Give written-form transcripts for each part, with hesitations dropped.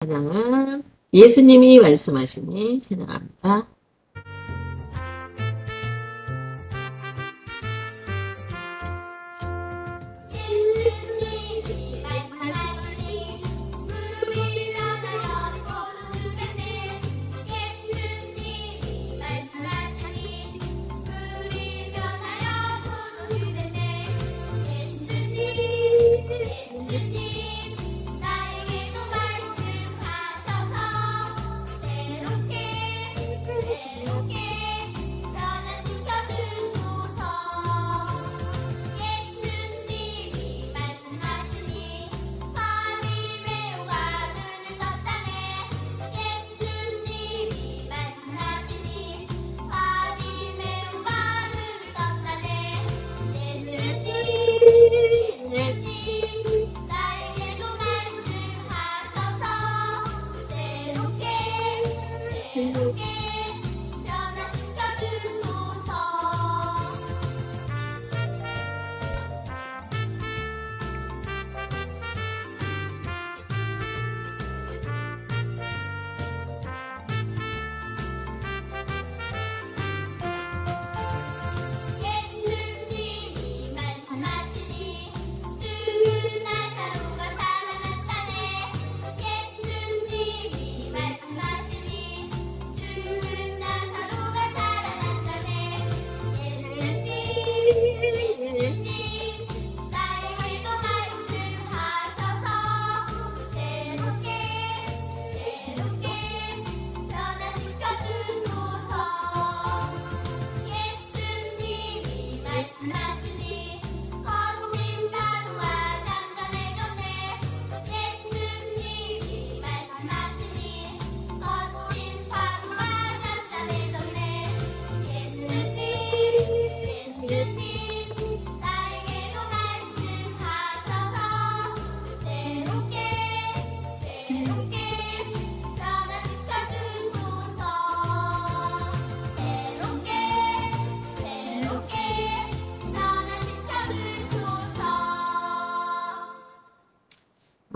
찬양은 예수님이 말씀하시니 찬양합니다.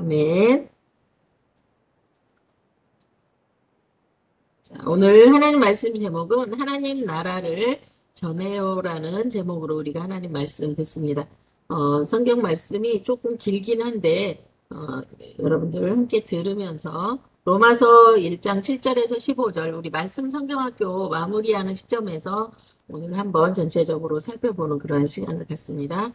아멘. 자, 오늘 하나님 말씀 제목은 하나님 나라를 전해요라는 제목으로 우리가 하나님 말씀 듣습니다. 성경 말씀이 조금 길긴 한데 여러분들 함께 들으면서 로마서 1장 7절에서 15절 우리 말씀 성경학교 마무리하는 시점에서 오늘 한번 전체적으로 살펴보는 그러한 시간을 갖습니다.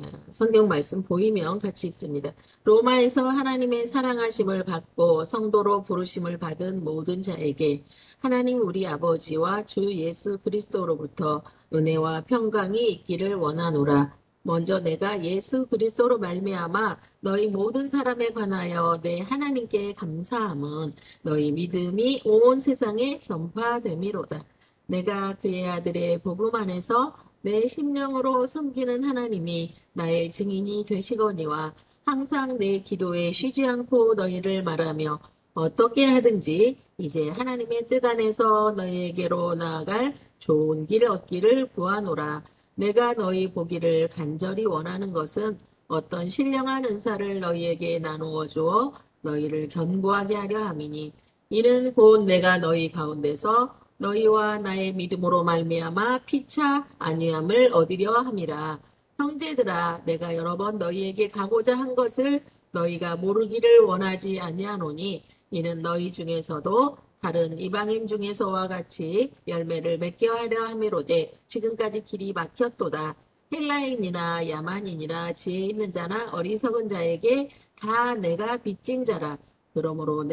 자, 성경 말씀 보이면 같이 읽습니다. 로마에서 하나님의 사랑하심을 받고 성도로 부르심을 받은 모든 자에게 하나님 우리 아버지와 주 예수 그리스도로부터 은혜와 평강이 있기를 원하노라. 먼저 내가 예수 그리스도로 말미암아 너희 모든 사람에 관하여 내 하나님께 감사함은 너희 믿음이 온 세상에 전파됨이로다. 내가 그의 아들의 복음 안에서 내 심령으로 섬기는 하나님이 나의 증인이 되시거니와 항상 내 기도에 쉬지 않고 너희를 말하며 어떻게 하든지 이제 하나님의 뜻 안에서 너희에게로 나아갈 좋은 길 얻기를 구하노라. 내가 너희 보기를 간절히 원하는 것은 어떤 신령한 은사를 너희에게 나누어 주어 너희를 견고하게 하려 함이니 이는 곧 내가 너희 가운데서 너희와 나의 믿음으로 말미암아 피차 안위함을 얻으려 함이라. 형제들아 내가 여러 번 너희에게 가고자 한 것을 너희가 모르기를 원하지 아니하노니 이는 너희 중에서도 다른 이방인 중에서와 같이 열매를 맺게 하려 함이로되 지금까지 길이 막혔도다. 헬라인이나 야만인이나 지혜 있는 자나 어리석은 자에게 다 내가 빚진 자라. 그러므로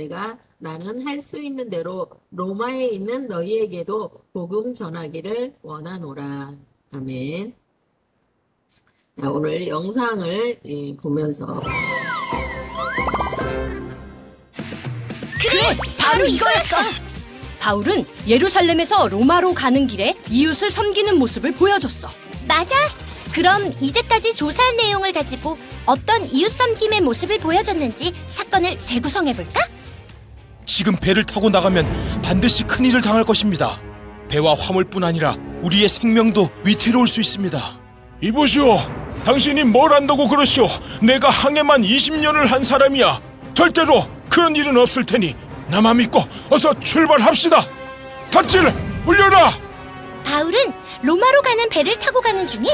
나는 할 수 있는 대로 로마에 있는 너희에게도 복음 전하기를 원하노라. 아멘. 자, 오늘 영상을 보면서 그래! 바로 이거였어! 바울은 예루살렘에서 로마로 가는 길에 이웃을 섬기는 모습을 보여줬어. 맞아! 그럼 이제까지 조사한 내용을 가지고 어떤 이웃 섬김의 모습을 보여줬는지 사건을 재구성해볼까? 지금 배를 타고 나가면 반드시 큰일을 당할 것입니다. 배와 화물뿐 아니라 우리의 생명도 위태로울 수 있습니다. 이보시오, 당신이 뭘 안다고 그러시오? 내가 항해만 20년을 한 사람이야. 절대로 그런 일은 없을 테니 나만 믿고 어서 출발합시다. 닷질 올려라. 바울은 로마로 가는 배를 타고 가는 중에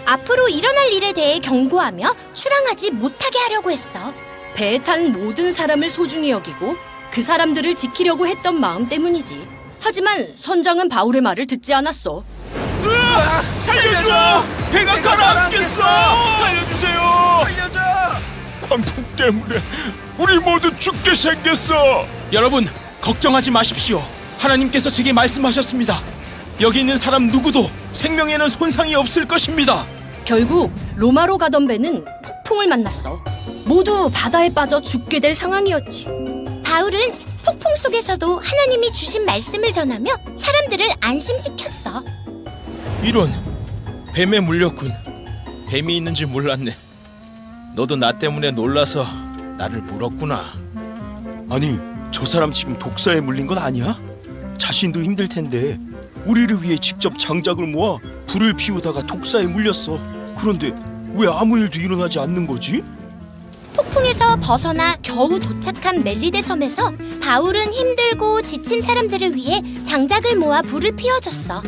앞으로 일어날 일에 대해 경고하며 출항하지 못하게 하려고 했어. 배에 탄 모든 사람을 소중히 여기고 그 사람들을 지키려고 했던 마음 때문이지. 하지만 선장은 바울의 말을 듣지 않았어. 살려줘! 배가 가라앉겠어! 살려주세요! 살려줘! 광풍 때문에 우리 모두 죽게 생겼어. 여러분, 걱정하지 마십시오. 하나님께서 제게 말씀하셨습니다. 여기 있는 사람 누구도 생명에는 손상이 없을 것입니다. 결국 로마로 가던 배는 폭풍을 만났어. 모두 바다에 빠져 죽게 될 상황이었지. 바울은 폭풍 속에서도 하나님이 주신 말씀을 전하며 사람들을 안심시켰어. 이런, 뱀에 물렸군. 뱀이 있는지 몰랐네. 너도 나 때문에 놀라서 나를 물었구나. 아니, 저 사람 지금 독사에 물린 건 아니야? 자신도 힘들 텐데 우리를 위해 직접 장작을 모아 불을 피우다가 독사에 물렸어. 그런데 왜 아무 일도 일어나지 않는 거지? 폭풍에서 벗어나 겨우 도착한 멜리데 섬에서 바울은 힘들고 지친 사람들을 위해 장작을 모아 불을 피워줬어.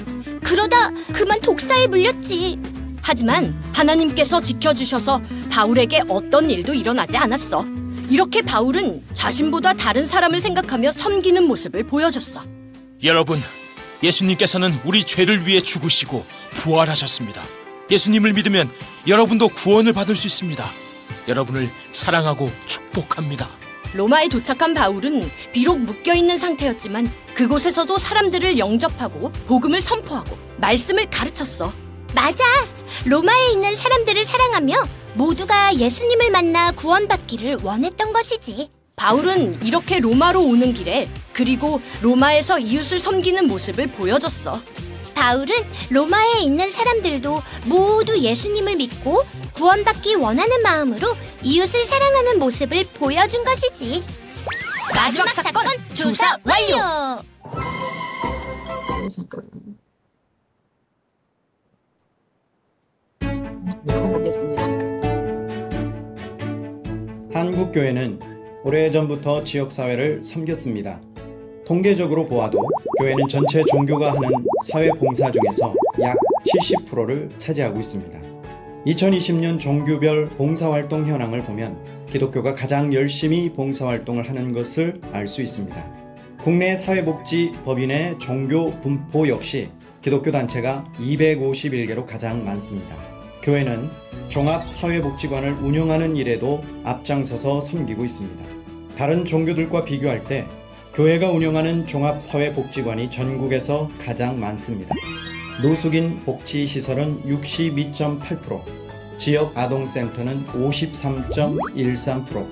그러다 그만 독사에 물렸지. 하지만 하나님께서 지켜주셔서 바울에게 어떤 일도 일어나지 않았어. 이렇게 바울은 자신보다 다른 사람을 생각하며 섬기는 모습을 보여줬어. 여러분, 예수님께서는 우리 죄를 위해 죽으시고 부활하셨습니다. 예수님을 믿으면 여러분도 구원을 받을 수 있습니다. 여러분을 사랑하고 축복합니다. 로마에 도착한 바울은 비록 묶여있는 상태였지만 그곳에서도 사람들을 영접하고 복음을 선포하고 말씀을 가르쳤어. 맞아! 로마에 있는 사람들을 사랑하며 모두가 예수님을 만나 구원받기를 원했던 것이지. 바울은 이렇게 로마로 오는 길에 그리고 로마에서 이웃을 섬기는 모습을 보여줬어. 바울은 로마에 있는 사람들도 모두 예수님을 믿고 구원받기 원하는 마음으로 이웃을 사랑하는 모습을 보여준 것이지. 마지막 사건 조사 완료! 잠깐만요. 읽어보겠습니다. 한국교회는 오래전부터 지역사회를 섬겼습니다. 통계적으로 보아도 교회는 전체 종교가 하는 사회봉사 중에서 약 70%를 차지하고 있습니다. 2020년 종교별 봉사활동 현황을 보면 기독교가 가장 열심히 봉사활동을 하는 것을 알 수 있습니다. 국내 사회복지법인의 종교 분포 역시 기독교 단체가 251개로 가장 많습니다. 교회는 종합사회복지관을 운영하는 일에도 앞장서서 섬기고 있습니다. 다른 종교들과 비교할 때 교회가 운영하는 종합사회복지관이 전국에서 가장 많습니다. 노숙인 복지시설은 62.8%, 지역 아동센터는 53.13%,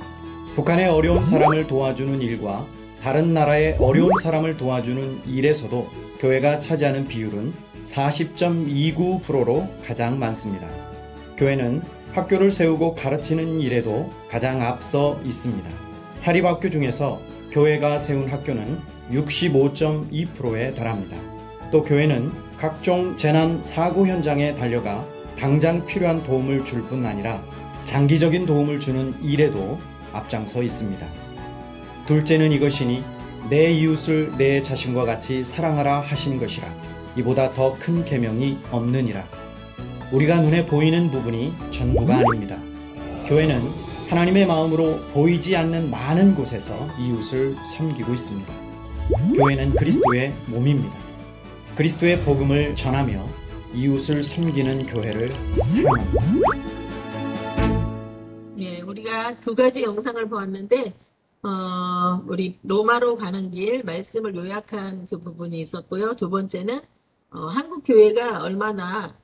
북한의 어려운 사람을 도와주는 일과 다른 나라의 어려운 사람을 도와주는 일에서도 교회가 차지하는 비율은 40.29%로 가장 많습니다. 교회는 학교를 세우고 가르치는 일에도 가장 앞서 있습니다. 사립학교 중에서 교회가 세운 학교는 65.2%에 달합니다. 또 교회는 각종 재난 사고 현장에 달려가 당장 필요한 도움을 줄 뿐 아니라 장기적인 도움을 주는 일에도 앞장서 있습니다. 둘째는 이것이니 내 이웃을 내 자신과 같이 사랑하라 하신 것이라. 이보다 더 큰 계명이 없느니라. 우리가 눈에 보이는 부분이 전부가 아닙니다. 교회는 하나님의 마음으로 보이지 않는 많은 곳에서 이웃을 섬기고 있습니다. 교회는 그리스도의 몸입니다. 그리스도의 복음을 전하며 이웃을 섬기는 교회를 사랑합니다. 예, 우리가 두 가지 영상을 보았는데, 우리 로마로 가는 길 말씀을 요약한 그 부분이 있었고요. 두 번째는 한국 교회가 얼마나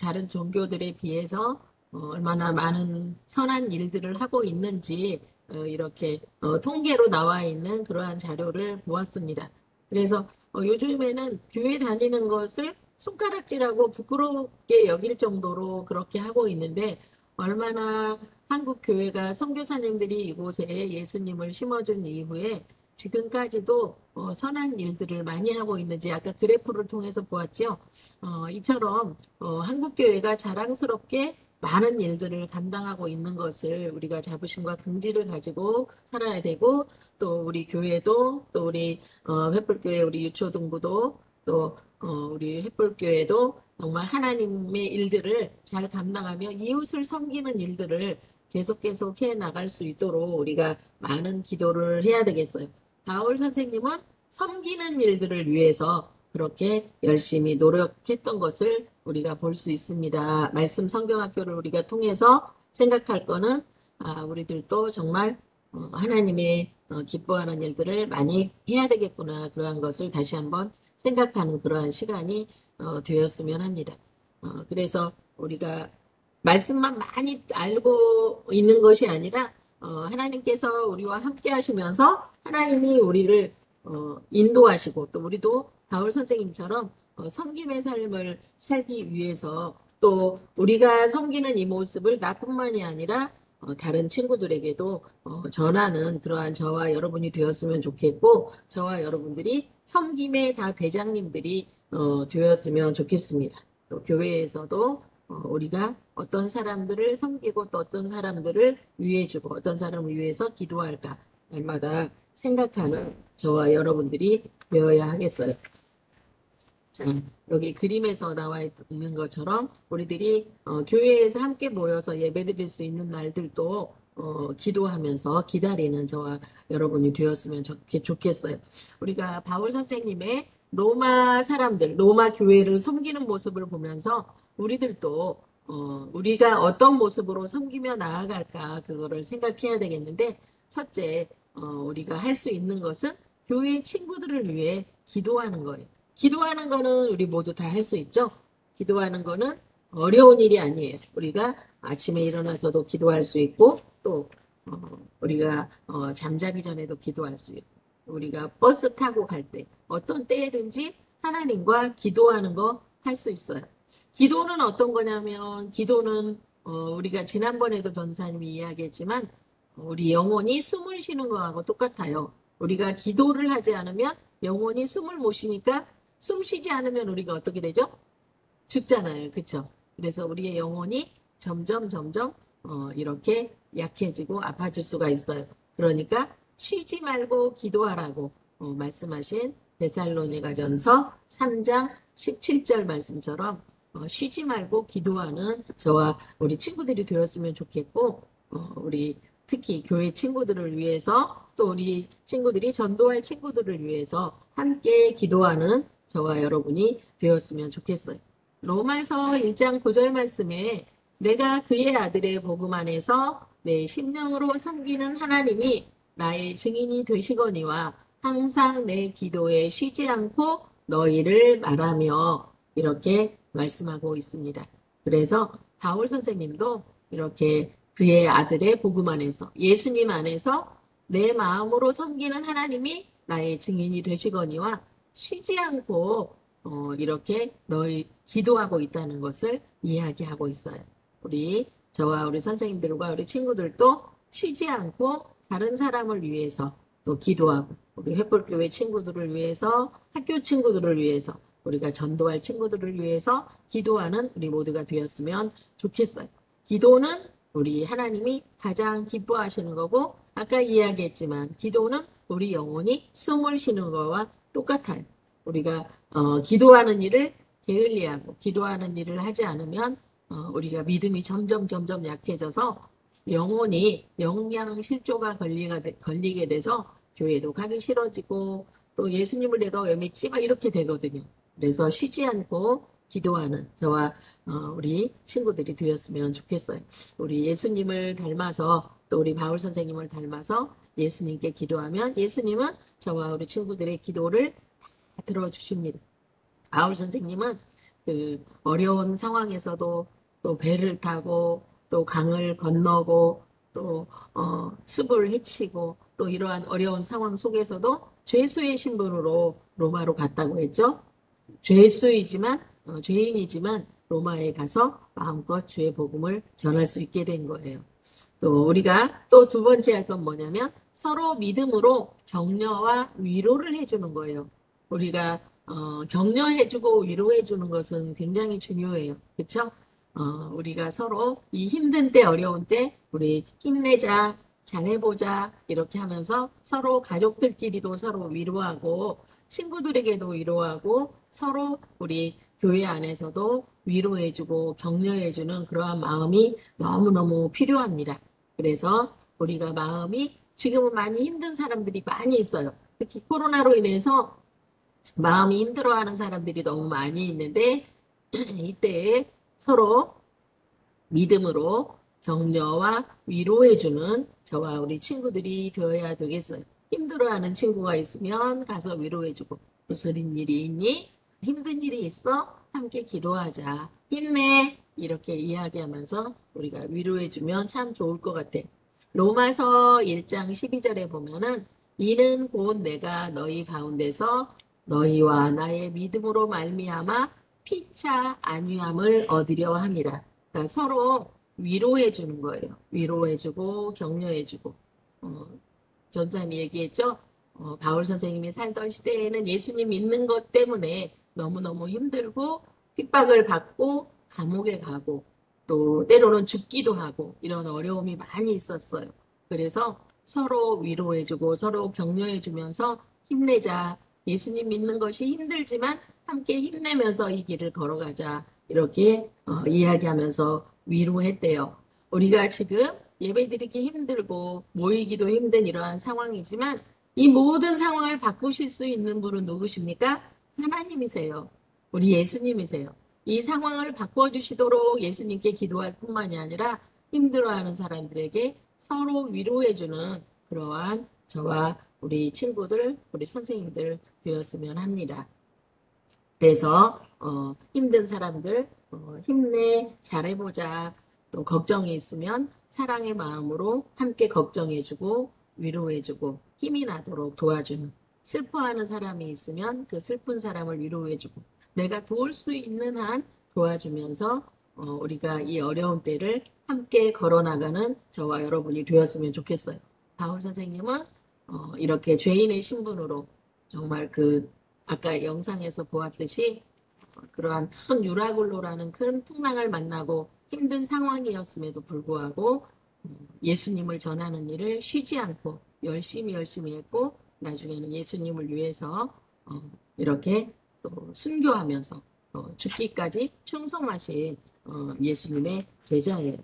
다른 종교들에 비해서 얼마나 많은 선한 일들을 하고 있는지 이렇게 통계로 나와 있는 그러한 자료를 보았습니다. 그래서 요즘에는 교회 다니는 것을 손가락질하고 부끄럽게 여길 정도로 그렇게 하고 있는데 얼마나 한국 교회가 선교사님들이 이곳에 예수님을 심어준 이후에 지금까지도 선한 일들을 많이 하고 있는지 아까 그래프를 통해서 보았죠. 이처럼 한국 교회가 자랑스럽게 많은 일들을 감당하고 있는 것을 우리가 자부심과 긍지를 가지고 살아야 되고, 또 우리 교회도, 또 우리 횃불교회 우리 유초등부도, 또 우리 횃불교회도 정말 하나님의 일들을 잘 감당하며 이웃을 섬기는 일들을 계속 해 나갈 수 있도록 우리가 많은 기도를 해야 되겠어요. 바울 선생님은 섬기는 일들을 위해서 그렇게 열심히 노력했던 것을 우리가 볼 수 있습니다. 말씀 성경학교를 우리가 통해서 생각할 거는 우리들도 정말 하나님의 기뻐하는 일들을 많이 해야 되겠구나, 그러한 것을 다시 한번 생각하는 그러한 시간이 되었으면 합니다. 그래서 우리가 말씀만 많이 알고 있는 것이 아니라 하나님께서 우리와 함께 하시면서 하나님이 우리를 인도하시고, 또 우리도 바울 선생님처럼 섬김의 삶을 살기 위해서, 또 우리가 섬기는 이 모습을 나뿐만이 아니라 다른 친구들에게도 전하는 그러한 저와 여러분이 되었으면 좋겠고, 저와 여러분들이 섬김의 다 대장님들이 되었으면 좋겠습니다. 또 교회에서도 우리가 어떤 사람들을 섬기고, 또 어떤 사람들을 위해주고, 어떤 사람을 위해서 기도할까 날마다 생각하는 저와 여러분들이 되어야 하겠어요. 자, 여기 그림에서 나와 있는 것처럼 우리들이 교회에서 함께 모여서 예배드릴 수 있는 날들도 기도하면서 기다리는 저와 여러분이 되었으면 좋겠어요. 우리가 바울 선생님의 로마 사람들, 로마 교회를 섬기는 모습을 보면서 우리들도 우리가 어떤 모습으로 섬기며 나아갈까, 그거를 생각해야 되겠는데, 첫째, 우리가 할 수 있는 것은 교회 친구들을 위해 기도하는 거예요. 기도하는 거는 우리 모두 다 할 수 있죠. 기도하는 거는 어려운 일이 아니에요. 우리가 아침에 일어나서도 기도할 수 있고, 또 우리가 잠자기 전에도 기도할 수 있고, 우리가 버스 타고 갈 때, 어떤 때든지 하나님과 기도하는 거 할 수 있어요. 기도는 어떤 거냐면, 기도는 우리가 지난번에도 전사님이 이야기했지만 우리 영혼이 숨을 쉬는 거하고 똑같아요. 우리가 기도를 하지 않으면 영혼이 숨을 못 쉬니까, 숨 쉬지 않으면 우리가 어떻게 되죠? 죽잖아요. 그렇죠? 그래서 우리의 영혼이 점점 이렇게 약해지고 아파질 수가 있어요. 그러니까 쉬지 말고 기도하라고 말씀하신 데살로니가전서 3장 17절 말씀처럼 쉬지 말고 기도하는 저와 우리 친구들이 되었으면 좋겠고, 우리 특히 교회 친구들을 위해서, 또 우리 친구들이 전도할 친구들을 위해서 함께 기도하는 저와 여러분이 되었으면 좋겠어요. 로마서 1장 9절 말씀에 내가 그의 아들의 복음 안에서 내 심령으로 섬기는 하나님이 나의 증인이 되시거니와 항상 내 기도에 쉬지 않고 너희를 말하며, 이렇게 말씀하고 있습니다. 그래서 바울 선생님도 이렇게 그의 아들의 복음 안에서, 예수님 안에서 내 마음으로 섬기는 하나님이 나의 증인이 되시거니와 쉬지 않고 이렇게 너희 기도하고 있다는 것을 이야기하고 있어요. 저와 우리 선생님들과 우리 친구들도 쉬지 않고 다른 사람을 위해서 또 기도하고, 우리 횃불교회 친구들을 위해서, 학교 친구들을 위해서, 우리가 전도할 친구들을 위해서 기도하는 우리 모두가 되었으면 좋겠어요. 기도는 우리 하나님이 가장 기뻐하시는 거고, 아까 이야기했지만 기도는 우리 영혼이 숨을 쉬는 거와 똑같아요. 우리가 기도하는 일을 게을리하고 기도하는 일을 하지 않으면 우리가 믿음이 점점 약해져서 영혼이 영양실조가 걸리게 돼서 교회도 가기 싫어지고, 또 예수님을 내가 왜 믿지? 막 이렇게 되거든요. 그래서 쉬지 않고 기도하는 저와 우리 친구들이 되었으면 좋겠어요. 우리 예수님을 닮아서, 또 우리 바울 선생님을 닮아서 예수님께 기도하면 예수님은 저와 우리 친구들의 기도를 들어주십니다. 바울 선생님은 그 어려운 상황에서도 또 배를 타고, 또 강을 건너고, 또 숲을 헤치고, 또 이러한 어려운 상황 속에서도 죄수의 신분으로 로마로 갔다고 했죠. 죄인이지만 로마에 가서 마음껏 주의 복음을 전할 수 있게 된 거예요. 또 우리가 또 두 번째 할 건 뭐냐면 서로 믿음으로 격려와 위로를 해주는 거예요. 우리가 격려해주고 위로해주는 것은 굉장히 중요해요. 그렇죠? 우리가 서로 이 힘든 때, 어려운 때, 우리 힘내자, 잘해보자, 이렇게 하면서 서로 가족들끼리도 서로 위로하고, 친구들에게도 위로하고, 서로 우리 교회 안에서도 위로해주고 격려해주는 그러한 마음이 너무너무 필요합니다. 그래서 우리가 마음이 지금은 많이 힘든 사람들이 많이 있어요. 특히 코로나로 인해서 마음이 힘들어하는 사람들이 너무 많이 있는데 이때 서로 믿음으로 격려와 위로해주는 저와 우리 친구들이 되어야 되겠어요. 힘들어하는 친구가 있으면 가서 위로해주고 무슨 일이 있니? 힘든 일이 있어? 함께 기도하자. 힘내. 이렇게 이야기하면서 우리가 위로해주면 참 좋을 것 같아. 로마서 1장 12절에 보면은 이는 곧 내가 너희 가운데서 너희와 나의 믿음으로 말미암아 피차 안위함을 얻으려 함이라. 그러니까 서로 위로해 주는 거예요. 위로해 주고 격려해 주고. 전사님이 얘기했죠. 바울 선생님이 살던 시대에는 예수님 믿는 것 때문에 너무너무 힘들고 핍박을 받고 감옥에 가고 또 때로는 죽기도 하고 이런 어려움이 많이 있었어요. 그래서 서로 위로해 주고 서로 격려해 주면서 힘내자. 예수님 믿는 것이 힘들지만 함께 힘내면서 이 길을 걸어가자. 이렇게 이야기하면서 위로했대요. 우리가 지금 예배드리기 힘들고 모이기도 힘든 이러한 상황이지만 이 모든 상황을 바꾸실 수 있는 분은 누구십니까? 하나님이세요. 우리 예수님이세요. 이 상황을 바꿔주시도록 예수님께 기도할 뿐만이 아니라 힘들어하는 사람들에게 서로 위로해주는 그러한 저와 우리 친구들, 우리 선생님들 되었으면 합니다. 그래서 힘든 사람들 힘내, 잘해보자. 또 걱정이 있으면 사랑의 마음으로 함께 걱정해주고 위로해주고 힘이 나도록 도와주는, 슬퍼하는 사람이 있으면 그 슬픈 사람을 위로해주고 내가 도울 수 있는 한 도와주면서 우리가 이 어려운 때를 함께 걸어나가는 저와 여러분이 되었으면 좋겠어요. 바울 선생님은 이렇게 죄인의 신분으로 정말 아까 영상에서 보았듯이 그러한 큰 유라굴로라는 큰 풍랑을 만나고 힘든 상황이었음에도 불구하고 예수님을 전하는 일을 쉬지 않고 열심히 했고 나중에는 예수님을 위해서 이렇게 또 순교하면서 죽기까지 충성하신 예수님의 제자예요.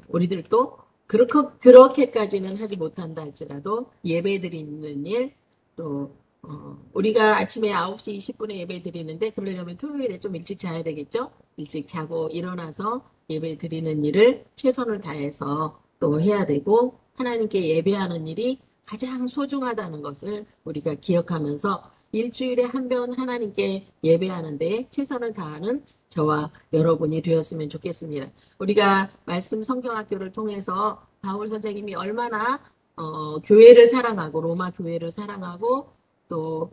우리들도 그렇게까지는 하지 못한다 할지라도 예배드리는 일, 또 우리가 아침에 9시 20분에 예배 드리는데 그러려면 토요일에 좀 일찍 자야 되겠죠? 일찍 자고 일어나서 예배 드리는 일을 최선을 다해서 또 해야 되고 하나님께 예배하는 일이 가장 소중하다는 것을 우리가 기억하면서 일주일에 한 번 하나님께 예배하는 데 최선을 다하는 저와 여러분이 되었으면 좋겠습니다. 우리가 말씀 성경학교를 통해서 바울 선생님이 얼마나 교회를 사랑하고 로마 교회를 사랑하고 또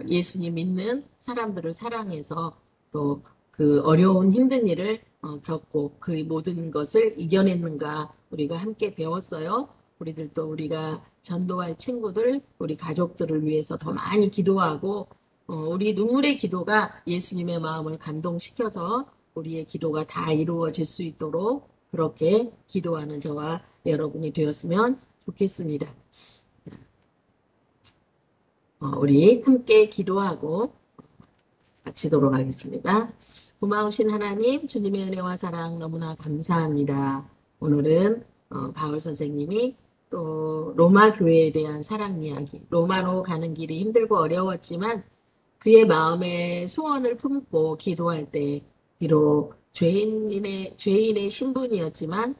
예수님 믿는 사람들을 사랑해서 또 그 어려운 힘든 일을 겪고 그 모든 것을 이겨냈는가 우리가 함께 배웠어요. 우리들도 우리가 전도할 친구들, 우리 가족들을 위해서 더 많이 기도하고 우리 눈물의 기도가 예수님의 마음을 감동시켜서 우리의 기도가 다 이루어질 수 있도록 그렇게 기도하는 저와 여러분이 되었으면 좋겠습니다. 우리 함께 기도하고 마치도록 하겠습니다. 고마우신 하나님, 주님의 은혜와 사랑 너무나 감사합니다. 오늘은 바울 선생님이 또 로마 교회에 대한 사랑 이야기, 로마로 가는 길이 힘들고 어려웠지만 그의 마음에 소원을 품고 기도할 때 비록 죄인의 신분이었지만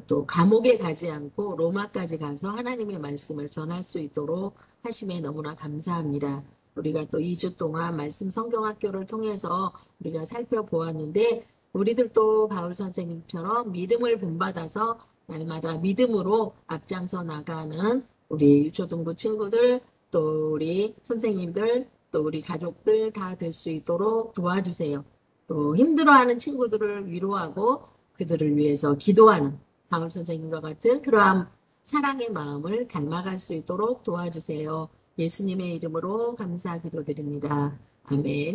또 감옥에 가지 않고 로마까지 가서 하나님의 말씀을 전할 수 있도록 하심에 너무나 감사합니다. 우리가 또 2주 동안 말씀 성경학교를 통해서 우리가 살펴보았는데 우리들도 바울 선생님처럼 믿음을 본받아서 날마다 믿음으로 앞장서 나가는 우리 유초등부 친구들, 또 우리 선생님들, 또 우리 가족들 다 될 수 있도록 도와주세요. 또 힘들어하는 친구들을 위로하고 그들을 위해서 기도하는 바울 선생님과 같은 그러한 사랑의 마음을 닮아갈 수 있도록 도와주세요. 예수님의 이름으로 감사 기도드립니다. 아멘.